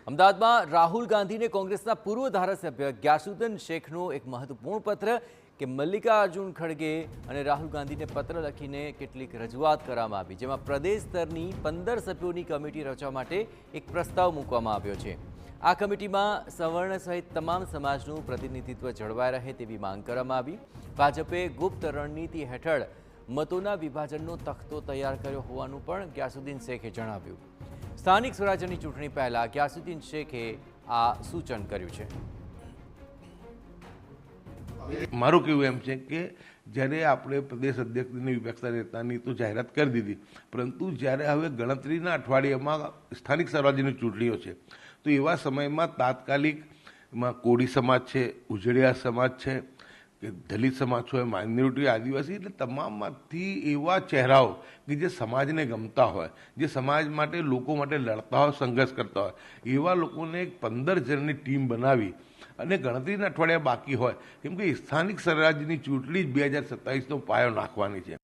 અમદાવાદમાં રાહુલ ગાંધીને કોંગ્રેસના પૂર્વ ધારાસભ્ય ગ્યાસુદ્દીન શેખનો એક મહત્વપૂર્ણ પત્ર કે મલ્લિકાર્જુન ખડગે અને રાહુલ ગાંધીને પત્ર લખીને કેટલીક રજૂઆત કરવામાં આવી, જેમાં પ્રદેશ સ્તરની 15 સભ્યોની કમિટી રચવા માટે એક પ્રસ્તાવ મૂકવામાં આવ્યો છે। આ કમિટીમાં સવર્ણ સહિત તમામ સમાજનું પ્રતિનિધિત્વ જળવાઈ રહે તેવી માંગ કરવામાં આવી। ભાજપે ગુપ્ત રણનીતિ હેઠળ મતોના વિભાજનનો તખ્તો તૈયાર કર્યો હોવાનું પણ ગ્યાસુદ્દીન શેખે જણાવ્યું। સ્થાનિક સ્વરાજ્યની ચૂંટણી પહેલા ગ્યાસુદ્દીન શેખે આ સૂચન કર્યું છે। મારું કહેવું એમ છે કે જ્યારે આપણે પ્રદેશ અધ્યક્ષની વિપક્ષના નેતાની તો જાહેરાત કરી દીધી, પરંતુ જ્યારે હવે ગણતરીના અઠવાડિયામાં સ્થાનિક સ્વરાજ્યની ચૂંટણીઓ છે, તો એવા સમયમાં તાત્કાલિકમાં કોળી સમાજ છે, ઉજળિયા સમાજ છે, કે દલિત સમાજ હોય, માઇનોરિટી, આદિવાસી, એટલે તમામમાંથી એવા ચહેરાઓ કે જે સમાજને ગમતા હોય, જે સમાજ માટે, લોકો માટે લડતા હોય, સંઘર્ષ કરતા હોય, એવા લોકોને 15 જણની ટીમ બનાવી અને ગણતરીના અઠવાડિયા બાકી હોય, કેમ કે સ્થાનિક સ્વરાજ્યની ચૂંટણી જ 2027નો પાયો નાખવાની છે।